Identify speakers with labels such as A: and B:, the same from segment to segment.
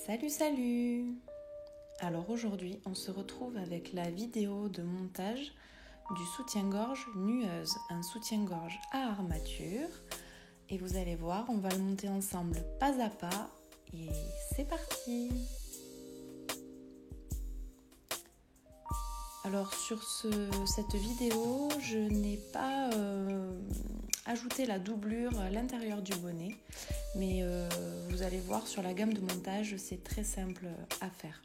A: Salut! Alors aujourd'hui, on se retrouve avec la vidéo de montage du soutien-gorge Nueuse, un soutien-gorge à armature. Et vous allez voir, on va le monter ensemble pas à pas et c'est parti! Alors sur cette vidéo, je n'ai pas ajouté la doublure à l'intérieur du bonnet, mais vous allez voir sur la gamme de montage, c'est très simple à faire.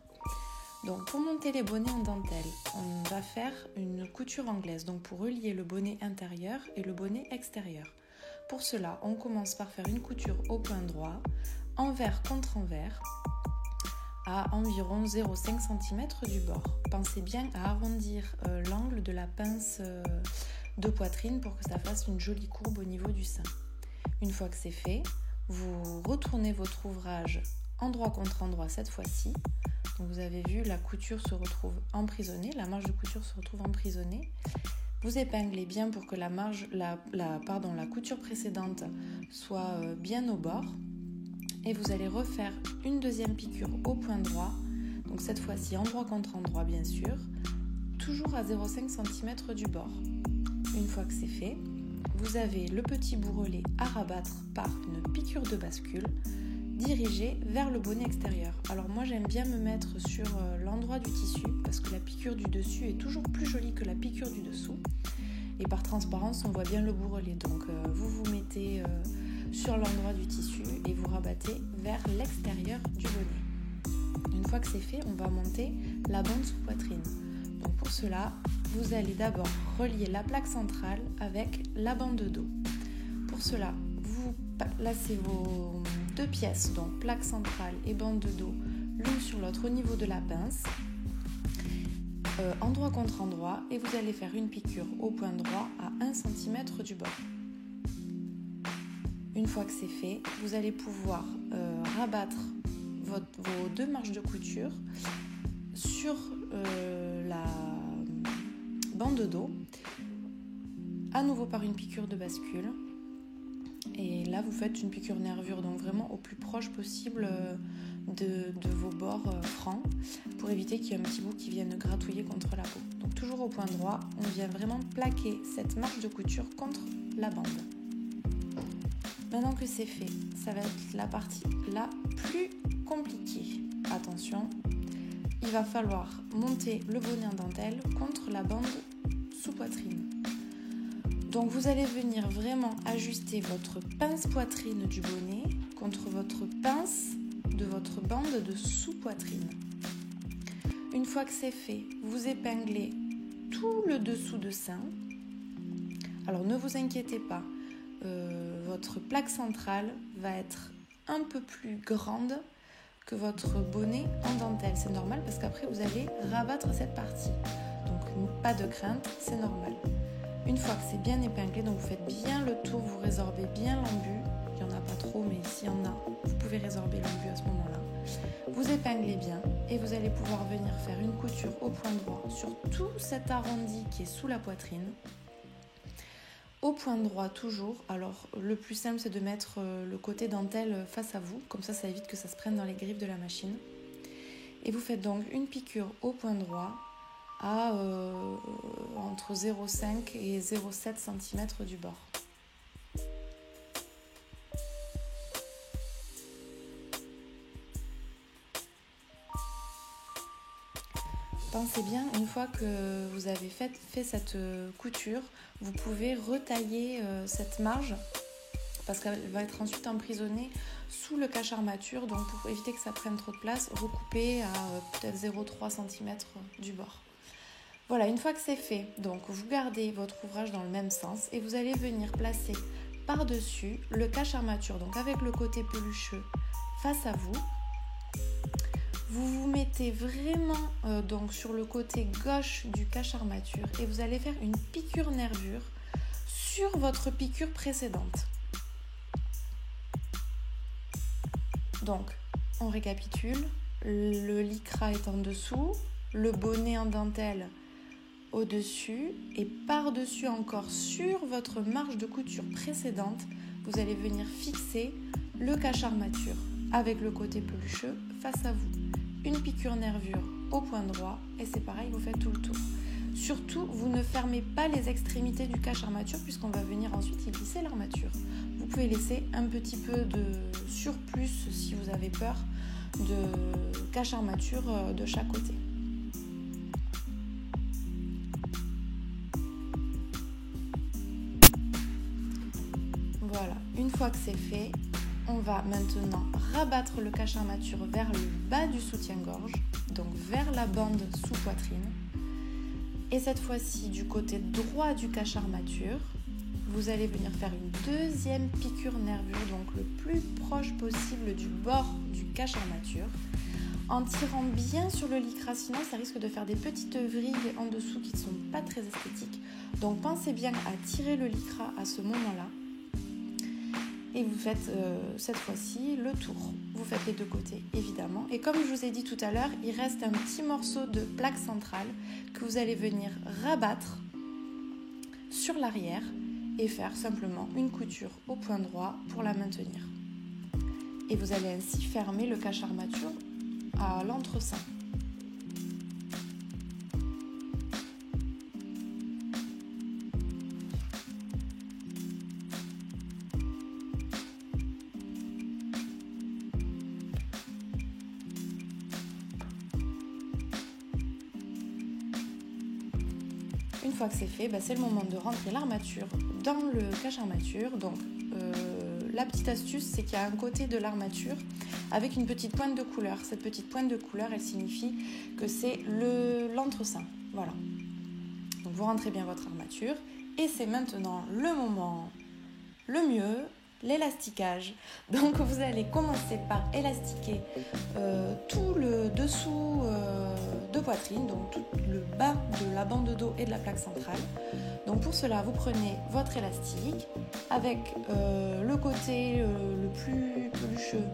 A: Donc pour monter les bonnets en dentelle, on va faire une couture anglaise, donc pour relier le bonnet intérieur et le bonnet extérieur. Pour cela, on commence par faire une couture au point droit, envers contre envers, à environ 0,5 cm du bord. Pensez bien à arrondir l'angle de la pince de poitrine pour que ça fasse une jolie courbe au niveau du sein. Une fois que c'est fait, vous retournez votre ouvrage endroit contre endroit cette fois-ci. Donc vous avez vu, la couture se retrouve emprisonnée, la marge de couture se retrouve emprisonnée. Vous épinglez bien pour que la couture précédente soit bien au bord. Et vous allez refaire une deuxième piqûre au point droit, donc cette fois-ci endroit contre endroit bien sûr, toujours à 0,5 cm du bord. Une fois que c'est fait, vous avez le petit bourrelet à rabattre par une piqûre de bascule dirigée vers le bonnet extérieur. Alors moi j'aime bien me mettre sur l'endroit du tissu parce que la piqûre du dessus est toujours plus jolie que la piqûre du dessous. Et par transparence on voit bien le bourrelet, donc vous vous mettez sur l'endroit du tissu et vous rabattez vers l'extérieur du bonnet. Une fois que c'est fait, on va monter la bande sous poitrine. Donc pour cela, vous allez d'abord relier la plaque centrale avec la bande de dos. Pour cela, vous placez vos deux pièces, donc plaque centrale et bande de dos, l'une sur l'autre au niveau de la pince, endroit contre endroit, et vous allez faire une piqûre au point droit à 1 cm du bord. Une fois que c'est fait, vous allez pouvoir rabattre vos deux marches de couture sur la bande de dos, à nouveau par une piqûre de bascule. Et là, vous faites une piqûre nervure, donc vraiment au plus proche possible de vos bords francs, pour éviter qu'il y ait un petit bout qui vienne gratouiller contre la peau. Donc toujours au point droit, on vient vraiment plaquer cette marche de couture contre la bande. Maintenant que c'est fait, ça va être la partie la plus compliquée. Attention, il va falloir monter le bonnet en dentelle contre la bande sous poitrine. Donc vous allez venir vraiment ajuster votre pince poitrine du bonnet contre votre pince de votre bande de sous poitrine. Une fois que c'est fait, vous épinglez tout le dessous de sein. Alors ne vous inquiétez pas. Votre plaque centrale va être un peu plus grande que votre bonnet en dentelle. C'est normal parce qu'après vous allez rabattre cette partie. Donc pas de crainte, c'est normal. Une fois que c'est bien épinglé, donc vous faites bien le tour, vous résorbez bien l'embu. Il n'y en a pas trop, mais s'il y en a, vous pouvez résorber l'embu à ce moment-là. Vous épinglez bien et vous allez pouvoir venir faire une couture au point droit sur tout cet arrondi qui est sous la poitrine. Au point droit toujours, alors le plus simple c'est de mettre le côté dentelle face à vous, comme ça évite que ça se prenne dans les griffes de la machine. Et vous faites donc une piqûre au point droit à entre 0,5 et 0,7 cm du bord. Pensez bien, une fois que vous avez fait cette couture, vous pouvez retailler cette marge parce qu'elle va être ensuite emprisonnée sous le cache-armature. Donc pour éviter que ça prenne trop de place, recoupez à peut-être 0,3 cm du bord. Voilà, une fois que c'est fait, donc vous gardez votre ouvrage dans le même sens et vous allez venir placer par-dessus le cache-armature, donc avec le côté pelucheux face à vous. Vous vous mettez vraiment donc sur le côté gauche du cache-armature et vous allez faire une piqûre nervure sur votre piqûre précédente. Donc, on récapitule, le lycra est en dessous, le bonnet en dentelle au-dessus et par-dessus encore sur votre marge de couture précédente, vous allez venir fixer le cache-armature. avec le côté pelucheux face à vous. Une piqûre nervure au point droit et c'est pareil, vous faites tout le tour. Surtout, vous ne fermez pas les extrémités du cache-armature puisqu'on va venir ensuite y glisser l'armature. Vous pouvez laisser un petit peu de surplus si vous avez peur de cache-armature de chaque côté. Voilà, une fois que c'est fait, on va maintenant rabattre le cache-armature vers le bas du soutien-gorge, donc vers la bande sous-poitrine. Et cette fois-ci, du côté droit du cache-armature, vous allez venir faire une deuxième piqûre nervure, donc le plus proche possible du bord du cache-armature, en tirant bien sur le lycra, sinon ça risque de faire des petites vrilles en dessous qui ne sont pas très esthétiques. Donc pensez bien à tirer le lycra à ce moment-là. Et vous faites cette fois-ci le tour. Vous faites les deux côtés, évidemment. Et comme je vous ai dit tout à l'heure, il reste un petit morceau de plaque centrale que vous allez venir rabattre sur l'arrière et faire simplement une couture au point droit pour la maintenir. Et vous allez ainsi fermer le cache-armature à l'entresein. Une fois que c'est fait, c'est le moment de rentrer l'armature dans le cache-armature. Donc la petite astuce, c'est qu'il y a un côté de l'armature avec une petite pointe de couleur. Cette petite pointe de couleur, elle signifie que c'est l'entresein. Voilà. Donc vous rentrez bien votre armature et c'est maintenant le moment le mieux, l'élasticage. Donc vous allez commencer par élastiquer tout le dessous de poitrine, donc tout le bas de la bande de dos et de la plaque centrale. Donc pour cela, vous prenez votre élastique avec le côté le plus pelucheux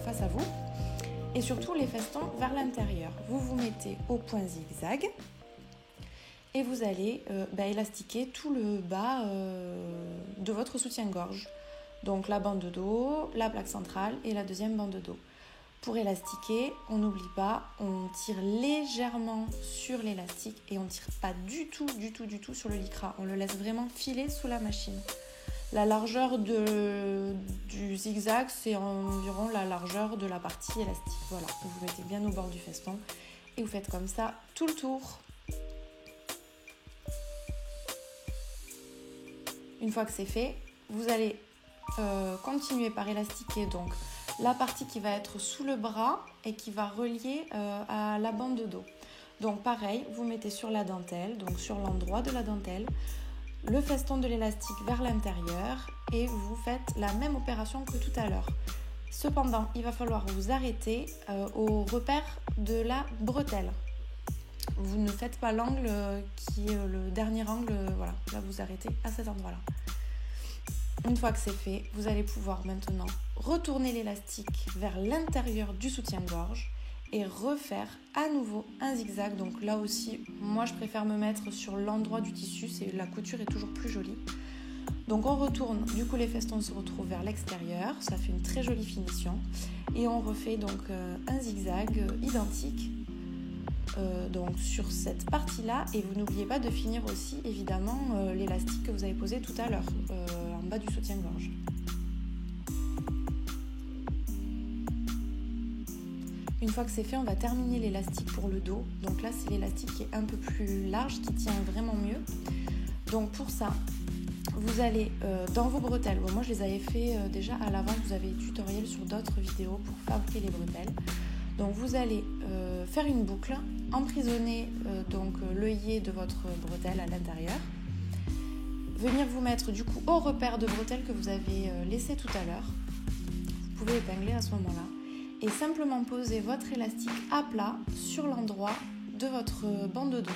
A: face à vous et surtout les festons vers l'intérieur. Vous vous mettez au point zigzag et vous allez élastiquer tout le bas de votre soutien-gorge. Donc la bande de dos, la plaque centrale et la deuxième bande de dos. Pour élastiquer, on n'oublie pas, on tire légèrement sur l'élastique et on ne tire pas du tout sur le lycra. On le laisse vraiment filer sous la machine. La largeur du zigzag, c'est environ la largeur de la partie élastique. Voilà, vous mettez bien au bord du feston et vous faites comme ça tout le tour. Une fois que c'est fait, vous allez continuer par élastiquer donc la partie qui va être sous le bras et qui va relier à la bande de dos. Donc pareil, vous mettez sur la dentelle, donc sur l'endroit de la dentelle, le feston de l'élastique vers l'intérieur et vous faites la même opération que tout à l'heure. Cependant, il va falloir vous arrêter au repère de la bretelle. Vous ne faites pas l'angle qui est le dernier angle, voilà, là vous arrêtez à cet endroit-là. Une fois que c'est fait, vous allez pouvoir maintenant retourner l'élastique vers l'intérieur du soutien-gorge et refaire à nouveau un zigzag. Donc là aussi, moi je préfère me mettre sur l'endroit du tissu, la couture est toujours plus jolie. Donc on retourne, du coup les festons se retrouvent vers l'extérieur, ça fait une très jolie finition. Et on refait donc un zigzag identique donc sur cette partie-là. Et vous n'oubliez pas de finir aussi évidemment l'élastique que vous avez posé tout à l'heure en bas du soutien-gorge. Une fois que c'est fait, on va terminer l'élastique pour le dos. Donc là, c'est l'élastique qui est un peu plus large, qui tient vraiment mieux. Donc pour ça, vous allez dans vos bretelles. Bon, moi, je les avais fait déjà à l'avant. Vous avez des tutoriels sur d'autres vidéos pour fabriquer les bretelles. Donc vous allez faire une boucle, emprisonner donc l'œillet de votre bretelle à l'intérieur. Venir vous mettre du coup au repère de bretelles que vous avez laissé tout à l'heure. Vous pouvez épingler à ce moment-là. Et simplement poser votre élastique à plat sur l'endroit de votre bande de dos,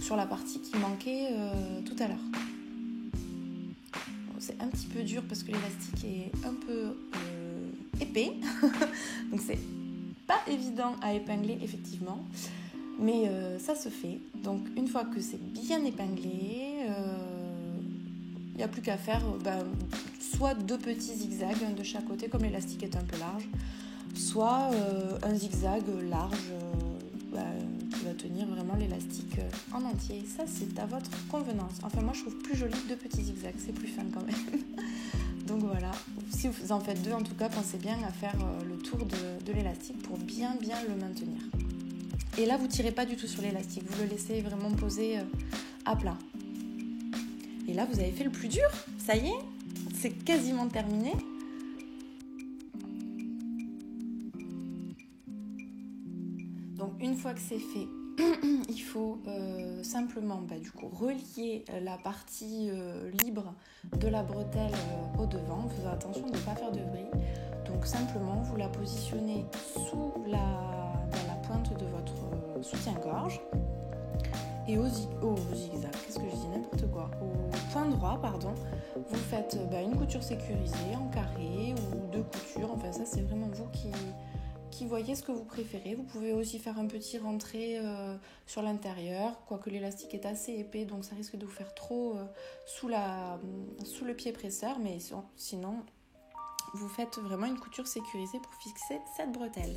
A: sur la partie qui manquait tout à l'heure. C'est un petit peu dur parce que l'élastique est un peu épais, donc c'est pas évident à épingler effectivement, mais ça se fait. Donc une fois que c'est bien épinglé, n'y a plus qu'à faire soit 2 petits zigzags, un de chaque côté comme l'élastique est un peu large, soit un zigzag large qui va tenir vraiment l'élastique en entier. Ça, c'est à votre convenance. Enfin, moi, je trouve plus joli 2 petits zigzags, c'est plus fin quand même. Donc voilà, si vous en faites 2, en tout cas, pensez bien à faire le tour de l'élastique pour bien le maintenir. Et là, vous ne tirez pas du tout sur l'élastique, vous le laissez vraiment poser à plat. Et là, vous avez fait le plus dur, ça y est, c'est quasiment terminé. Donc une fois que c'est fait, il faut simplement relier la partie libre de la bretelle au devant. Faites attention de ne pas faire de bruit. Donc simplement vous la positionnez sous la pointe de votre soutien-gorge et au zigzag, qu'est-ce que je dis, n'importe quoi, au point droit, vous faites une couture sécurisée en carré ou 2 coutures. Enfin ça c'est vraiment vous qui voyez ce que vous préférez. Vous pouvez aussi faire un petit rentré sur l'intérieur, quoique l'élastique est assez épais, donc ça risque de vous faire trop sous le pied presseur, mais sinon vous faites vraiment une couture sécurisée pour fixer cette bretelle.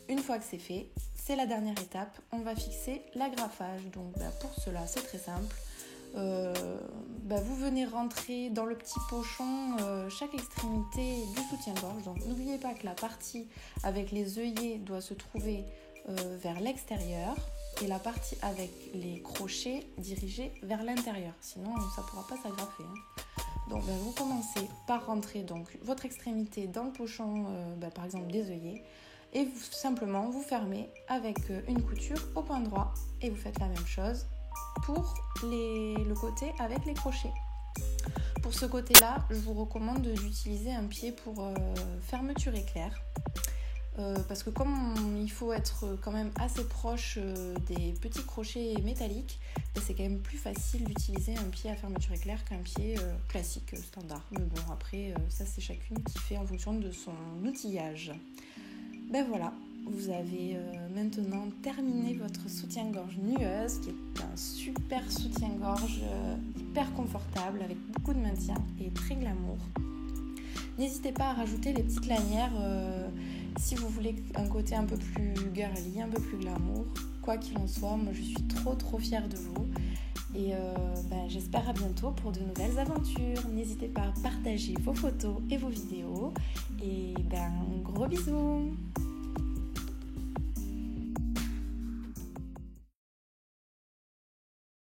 A: Une fois que c'est fait, c'est la dernière étape, on va fixer l'agrafage. Donc pour cela, c'est très simple. Vous venez rentrer dans le petit pochon chaque extrémité du soutien-gorge. Donc n'oubliez pas que la partie avec les œillets doit se trouver vers l'extérieur et la partie avec les crochets dirigée vers l'intérieur. Sinon, ça ne pourra pas s'agrafer. Donc vous commencez par rentrer votre extrémité dans le pochon, par exemple des œillets, et simplement vous fermez avec une couture au point droit et vous faites la même chose pour le côté avec les crochets. Pour ce côté-là, je vous recommande d'utiliser un pied pour fermeture éclair. Parce que comme il faut être quand même assez proche des petits crochets métalliques, c'est quand même plus facile d'utiliser un pied à fermeture éclair qu'un pied classique, standard. Mais bon, après, ça c'est chacune qui fait en fonction de son outillage. Voilà, vous avez maintenant terminé votre soutien-gorge nueuse, qui est un super soutien-gorge hyper confortable, avec beaucoup de maintien et très glamour. N'hésitez pas à rajouter les petites lanières si vous voulez un côté un peu plus girly, un peu plus glamour. Quoi qu'il en soit, moi je suis trop fière de vous. Et j'espère à bientôt pour de nouvelles aventures. N'hésitez pas à partager vos photos et vos vidéos. Et gros bisous!